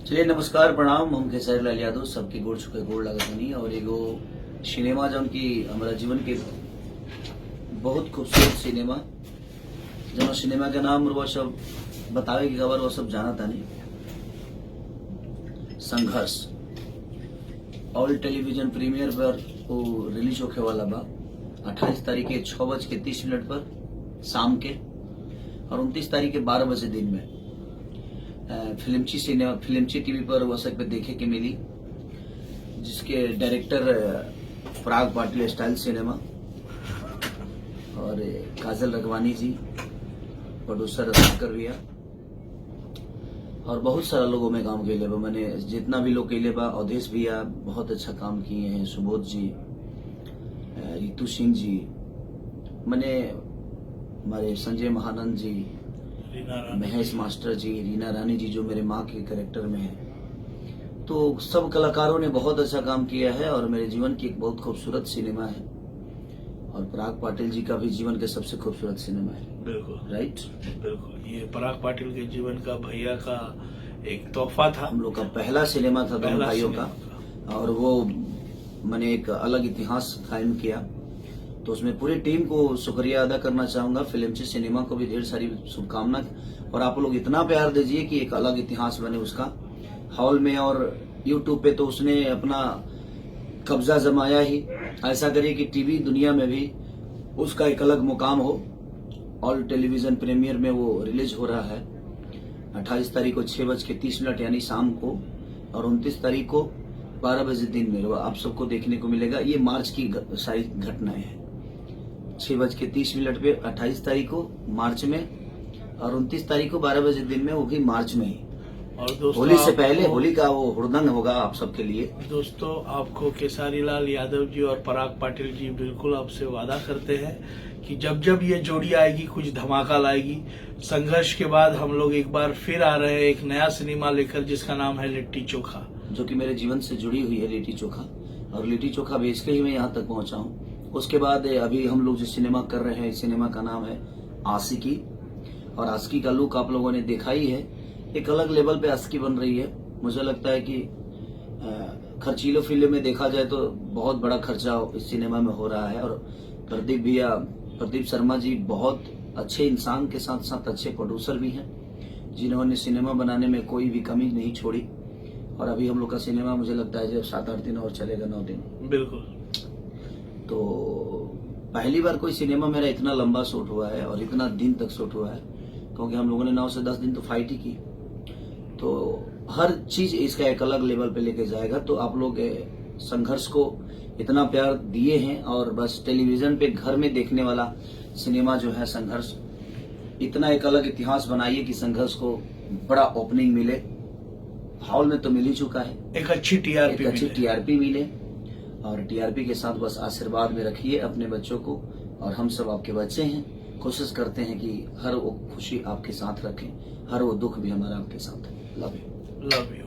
चलिए नमस्कार प्रणाम। हम खेसारी लाल यादव सबके गोड़ छुके गोड़ लागत नहीं और एगो सिनेमा जौन की हमारा जीवन के बहुत खूबसूरत सिनेमा जौन सिनेमा के नाम वो सब बतावे की खबर वो सब जाना था नहीं। संघर्ष ऑल टेलीविजन प्रीमियर पर वो रिलीज होके वाला बा 28 तारीख के 6:30 पर शाम के और 29 तारीख के 12 बजे दिन में फिल्मची टीवी पर वसक पे देखे के मिली, जिसके डायरेक्टर पराग पाटिल स्टाइल सिनेमा और काजल रगवानी जी, प्रोड्यूसर शंकर भैया और बहुत सारा लोगों में काम किए बा। मैंने जितना भी लोग कैले बा, अवधेश भैया बहुत अच्छा काम किए हैं, सुबोध जी, रितु सिंह जी, मैंने हमारे संजय महानंद जी, महेश मास्टर जी, रीना रानी जी जो मेरे माँ के कैरेक्टर में है। तो सब कलाकारों ने बहुत अच्छा काम किया है और मेरे जीवन की एक बहुत खूबसूरत सिनेमा है और पराग पाटिल जी का भी जीवन के सबसे खूबसूरत सिनेमा है। बिल्कुल राइट, बिल्कुल। ये पराग पाटिल के जीवन का भैया का एक तोहफा था, हम लोग का पहला सिनेमा था दोनों भाइयों का और वो मैंने एक अलग इतिहास कायम किया। तो उसमें पूरी टीम को शुक्रिया अदा करना चाहूंगा, फिल्मची सिनेमा को भी ढेर सारी शुभकामना और आप लोग इतना प्यार दीजिए कि एक अलग इतिहास बने उसका हॉल में और यूट्यूब पे। तो उसने अपना कब्जा जमाया ही, ऐसा करिए कि टीवी दुनिया में भी उसका एक अलग मुकाम हो। ऑल टेलीविजन प्रीमियर में वो रिलीज हो रहा है 28 तारीख को 6:30 यानी शाम को और 29 तारीख को 12 बजे दिन में आप सबको देखने को मिलेगा। ये मार्च की सारी घटनाएं हैं। 6:30 पे 28 तारीख को मार्च में और 29 तारीख को 12 बजे दिन में, वो भी मार्च में ही। और होली से पहले होली का वो हुड़दंग होगा आप सबके लिए। दोस्तों, आपको खेसारी लाल यादव जी और पराग पाटिल जी बिल्कुल आपसे वादा करते हैं कि जब जब ये जोड़ी आएगी कुछ धमाका लाएगी। संघर्ष के बाद हम लोग एक बार फिर आ रहे हैं एक नया सिनेमा लेकर जिसका नाम है लिट्टी चोखा, जो कि मेरे जीवन से जुड़ी हुई है लिट्टी चोखा। और लिट्टी चोखा बेच के ही मैं यहाँ तक पहुंचा हूँ। उसके बाद अभी हम लोग जो सिनेमा कर रहे हैं, इस सिनेमा का नाम है आशिकी और आशिकी का लुक आप लोगों ने देखा ही है। एक अलग लेवल पे आशिकी बन रही है। मुझे लगता है कि खर्चीलो फिल्म में देखा जाए तो बहुत बड़ा खर्चा इस सिनेमा में हो रहा है और प्रदीप शर्मा जी बहुत अच्छे इंसान के साथ साथ अच्छे प्रोड्यूसर भी हैं, जिन्होंने सिनेमा बनाने में कोई भी कमी नहीं छोड़ी। और अभी हम लोग का सिनेमा मुझे लगता है जब 7-8 दिन और चलेगा, 9 दिन। बिल्कुल। तो पहली बार कोई सिनेमा मेरा इतना लंबा शूट हुआ है और इतना दिन तक शूट हुआ है, क्योंकि हम लोगों ने 9 से 10 दिन तो फाइट ही की। तो हर चीज इसका एक अलग लेवल पे लेके जाएगा। तो आप लोग संघर्ष को इतना प्यार दिए हैं और बस टेलीविजन पे घर में देखने वाला सिनेमा जो है संघर्ष, इतना एक अलग इतिहास बनाइए कि संघर्ष को बड़ा ओपनिंग मिले। हॉल में तो मिल ही चुका है, एक अच्छी टीआरपी मिले और टीआरपी के साथ बस आशीर्वाद में रखिए अपने बच्चों को। और हम सब आपके बच्चे हैं, कोशिश करते हैं कि हर वो खुशी आपके साथ रखें, हर वो दुख भी हमारा आपके साथ है। Love you.